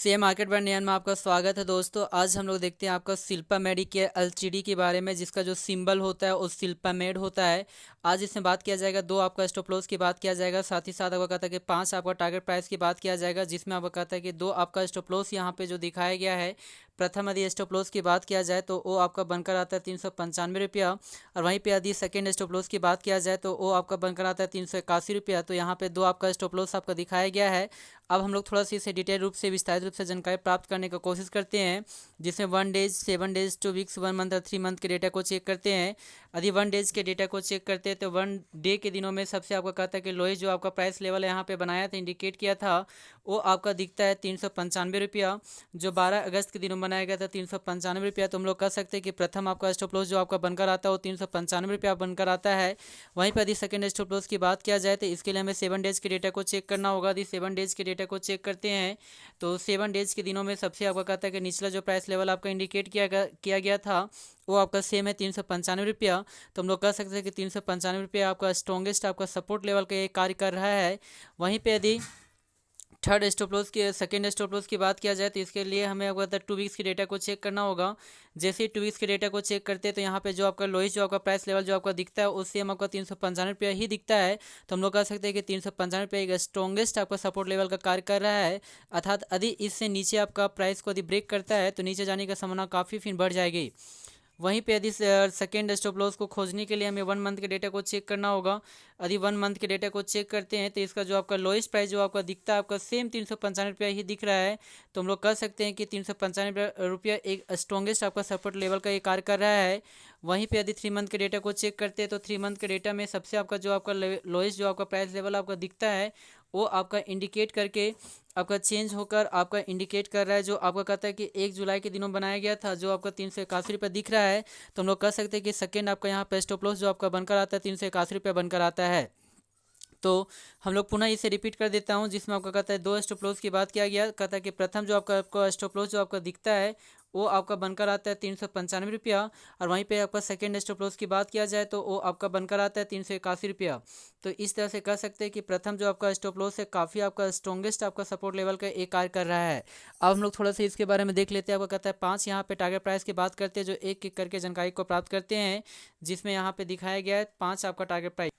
Share market bye नियन में आपका स्वागत है दोस्तों। आज हम लोग देखते हैं आपका शिल्पा मेडिकेयर एलटीडी के बारे में, जिसका जो सिंबल होता है वो शिल्पा मेड होता है। आज इसमें बात किया जाएगा, दो आपका स्टॉप लॉस की बात किया जाएगा, साथ ही साथ आपका कहता है कि पांच आपका टारगेट प्राइस की बात किया जाएगा, जिसमें आपका कहता है कि दो आपका स्टॉप लॉस यहाँ पे जो दिखाया गया है। प्रथम यदि स्टॉप लॉस की बात किया जाए तो वो आपका बनकर आता है 395 रुपया, और वहीं पे यदि सेकेंड स्टॉप लॉस की बात किया जाए तो वो आपका बनकर आता है 381 रुपया। तो यहाँ पे दो आपका स्टॉप लॉस आपका दिखाया गया है। अब हम लोग थोड़ा सा इसे डिटेल रूप से विस्तारित रूप से जानकारी प्राप्त करने की कोशिश करते हैं, जिसमें 1 डेज, 7 डेज, 2 वीक्स, 1 मंथ और 3 मंथ के डेटा को चेक करते हैं। यदि 1 डेज के डेटा को चेक करते हैं तो 1 डे के दिनों में सबसे आपका कहता है कि लोएस्ट जो आपका प्राइस लेवल यहाँ पे बनाया था, इंडिकेट किया था, वो आपका दिखता है 395 रुपया। जो 12 अगस्त के दिनों में बनाया गया था 395 रुपया। तो हम लोग कह सकते हैं कि प्रथम आपका स्टॉप लॉस जो आपका बनकर आता है वो 395 रुपया बनकर आता है। वहीं पर यदि सेकेंड स्टॉप लॉस की बात किया जाए तो इसके लिए हमें 7 डेज के डेटा को चेक करना होगा। यदि 7 डेज के डेटा को चेक करते हैं तो 7 डेज के दिनों में सबसे आपका कहता है कि निचला जो प्राइस लेवल आपका इंडिकेट किया गया था वो आपका सेम है 395 रुपया। तो हम लोग कह सकते हैं कि 395 रुपया आपका स्ट्रॉन्गेस्ट आपका सपोर्ट लेवल का ये कार्य कर रहा है। वहीं पे यदि थर्ड स्टॉप लॉस की सेकेंड स्टॉप लॉस की बात किया जाए तो इसके लिए हमें अगर 2 वीक्स के डेटा को चेक करना होगा। जैसे ही 2 वीक्स के डेटा को चेक करते हैं तो यहाँ पे जो आपका लोएस्ट जो आपका प्राइस लेवल जो आपका दिखता है उससे हम आपका 395 रुपया ही दिखता है। तो हम लोग कह सकते हैं कि 395 रुपया एक स्ट्रॉन्गेस्ट आपका सपोर्ट लेवल का कार्य कर रहा है। अर्थात यदि इससे नीचे आपका प्राइस को यदि ब्रेक करता है तो नीचे जाने का संभावना काफ़ी फिर बढ़ जाएगी। वहीं पे यदि सेकेंड स्टॉप लॉस को खोजने के लिए हमें 1 मंथ के डेटा को चेक करना होगा। यदि 1 मंथ के डेटा को चेक करते हैं तो इसका जो आपका लोएस्ट प्राइस जो आपका दिखता है आपका सेम 395 रुपया ही दिख रहा है। तो हम लोग कह सकते हैं कि 395 रुपया एक स्ट्रॉन्गेस्ट आपका सपोर्ट लेवल का ये कार्य कर रहा है। वहीं पे यदि 3 मंथ के डेटा को चेक करते हैं तो 3 मंथ के डेटा में सबसे आपका जो आपका लोएस्ट जो आपका प्राइस लेवल आपका दिखता है वो आपका इंडिकेट करके आपका चेंज होकर आपका इंडिकेट कर रहा है, जो आपका कहता है कि 1 जुलाई के दिनों बनाया गया था, जो आपका 381 रुपया दिख रहा है। तो हम लोग कह सकते हैं कि सेकेंड आपका यहाँ पे स्टॉप लॉस जो आपका बनकर आता है 381 रुपया बनकर आता है। तो हम लोग पुनः इसे रिपीट कर देता हूँ, जिसमें आपका कहता है दो स्टॉप लॉस की बात किया गया। कहता है कि प्रथम जो आपका स्टॉप लॉस जो आपका दिखता है वो आपका बनकर आता है 395 रुपया, और वहीं पे आपका सेकेंड स्टॉप लॉस की बात किया जाए तो वो आपका बनकर आता है 381 रुपया। तो इस तरह से कह सकते हैं कि प्रथम जो आपका स्टॉप लॉस है काफ़ी आपका स्ट्रॉन्गेस्ट आपका सपोर्ट लेवल का एक कार्य कर रहा है। अब हम लोग थोड़ा सा इसके बारे में देख लेते हैं। आपका कहता है 5 यहाँ पे टारगेट प्राइस की बात करते हैं, जो एक एक करके जानकारी को प्राप्त करते हैं, जिसमें यहाँ पे दिखाया गया है 5 आपका टारगेट प्राइस।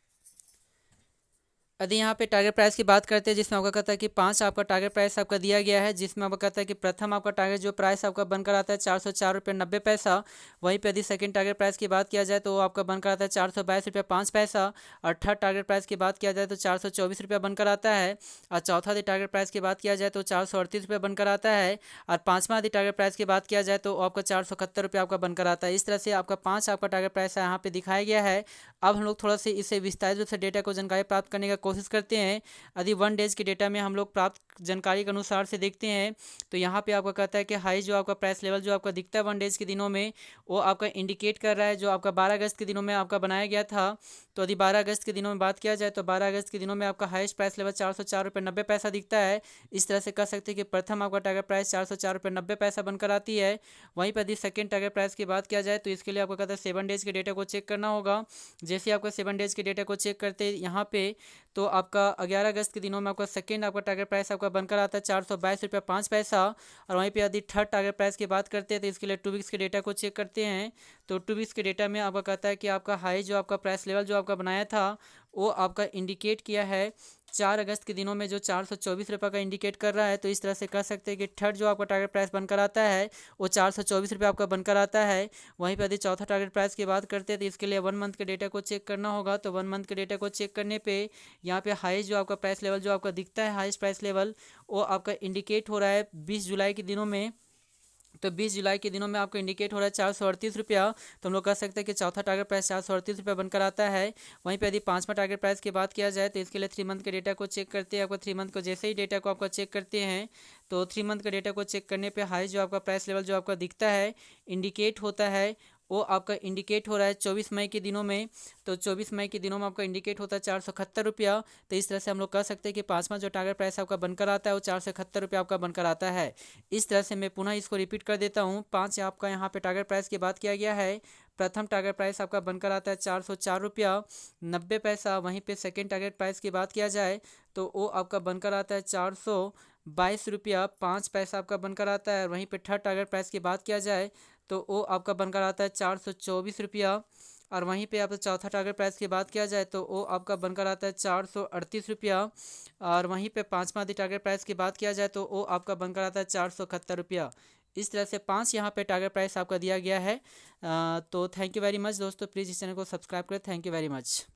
यदि यहाँ पे टारगेट प्राइस की बात करते हैं, जिसमें आपका कहता है कि 5 आपका टारगेट प्राइस आपका दिया गया है, जिसमें आपका कहता है कि प्रथम आपका टारगेट जो प्राइस आपका बनकर आता है 404 रुपये 90 पैसा। वहीं पे यदि सेकंड टारगेट प्राइस की बात किया जाए तो वो आपका बनकर आता है 422 रुपये 5 पैसा। और थर्ड टारगेट प्राइस की बात किया जाए तो 424 रुपया बनकर आता है। और चौथा यदि टारगेट प्राइस की बात किया जाए तो 438 रुपये बनकर आता है। और पाँचवा यदि टारगेट प्राइस की बात किया जाए तो आपका 471 रुपया आपका बनकर आता है। इस तरह से आपका 5 आपका टारगेट प्राइस यहाँ पे दिखाया गया है। अब हम लोग थोड़ा सा इसे विस्तारित रूप से डेटा को जानकारी प्राप्त करने का कोशिश करते हैं। यदि 1 डेज के डेटा में हम लोग प्राप्त जानकारी के अनुसार से देखते हैं तो यहाँ पे आपका कहता है कि हाई जो आपका प्राइस लेवल जो आपका दिखता है 1 डेज के दिनों में वो आपका इंडिकेट कर रहा है, जो आपका 12 अगस्त के दिनों में आपका बनाया गया था। तो यदि 12 अगस्त के दिनों में बात किया जाए तो 12 अगस्त के दिनों में आपका हाईएस्ट प्राइस लेवल 404 रुपये 90 पैसा दिखता है। इस तरह से कह सकते हैं कि प्रथम आपका टारगेट प्राइस 404 रुपये 90 पैसा बनकर आती है। वहीं पर यदि सेकेंड टारगेट प्राइस की बात किया जाए तो इसके लिए आपको कहता है 7 डेज के डेटा को चेक करना होगा। जैसे आपका 7 डेज के डेटा को चेक करते हैं यहाँ पे तो आपका 11 अगस्त के दिनों में आपका सेकेंड आपका टारगेट प्राइस आपका बनकर आता है 422 रुपया 5 पैसा। और वहीं पे यदि थर्ड टारगेट प्राइस की बात करते हैं तो इसके लिए 2 वीक्स के डेटा को चेक करते हैं। तो 2 वीक्स के डेटा में आपका कहता है कि आपका हाई जो आपका प्राइस लेवल जो आपका बनाया था वो आपका इंडिकेट किया है 4 अगस्त के दिनों में, जो 424 रुपये का इंडिकेट कर रहा है। तो इस तरह से कह सकते हैं कि थर्ड जो आपका टारगेट प्राइस बनकर आता है वो 424 रुपये आपका बनकर आता है। वहीं पर यदि चौथा टारगेट प्राइस की बात करते हैं तो इसके लिए 1 मंथ के डेटा को चेक करना होगा। तो 1 मंथ के डेटा को चेक करने पे यहाँ पे हाईएस्ट जो आपका प्राइस लेवल जो आपका दिखता है, हाईएस्ट प्राइस लेवल वो आपका इंडिकेट हो रहा है 20 जुलाई के दिनों में। तो 20 जुलाई के दिनों में आपको इंडिकेट हो रहा है 438 रुपया। तो हम लोग कह सकते हैं कि चौथा टारगेट प्राइस 438 रुपया बनकर आता है। वहीं पे यदि पांचवा टारगेट प्राइस की बात किया जाए तो इसके लिए 3 मंथ के डेटा को चेक करते हैं। आपको 3 मंथ को जैसे ही डेटा को आपका चेक करते हैं तो 3 मंथ के डेटा को चेक करने पे हाई जो आपका प्राइस लेवल जो आपका दिखता है, इंडिकेट होता है, वो आपका इंडिकेट हो रहा है 24 मई के दिनों में। तो 24 मई के दिनों में आपका इंडिकेट होता है 471 रुपया। तो इस तरह से हम लोग कह सकते हैं कि पाँचवा जो टारगेट प्राइस आपका बनकर आता है वो 471 रुपया आपका बनकर आता है। इस तरह से मैं पुनः इसको रिपीट कर देता हूँ। 5 आपका यहाँ पे टारगेट प्राइस की बात किया गया है। प्रथम टारगेट प्राइस आपका बनकर आता है 404 रुपया 90 पैसा। वहीं पे सेकेंड टारगेट प्राइस की बात किया जाए तो वो आपका बनकर आता है 22 रुपया 5 पैसा आपका बनकर आता है। और वहीं पे थर्ड टारगेट प्राइस की बात किया जाए तो वो आपका बनकर आता है 424 रुपया। और वहीं पे आप चौथा टारगेट प्राइस की बात किया जाए तो वो आपका बनकर आता है 438 रुपया। और वहीं पे पाँचवा टारगेट प्राइस की बात किया जाए तो वो आपका बनकर आता है 471 रुपया। इस तरह से 5 यहाँ पे टारगेट प्राइस आपका दिया गया है। तो थैंक यू वेरी मच दोस्तों, प्लीज़ इस चैनल को सब्सक्राइब करें। Thank you very much.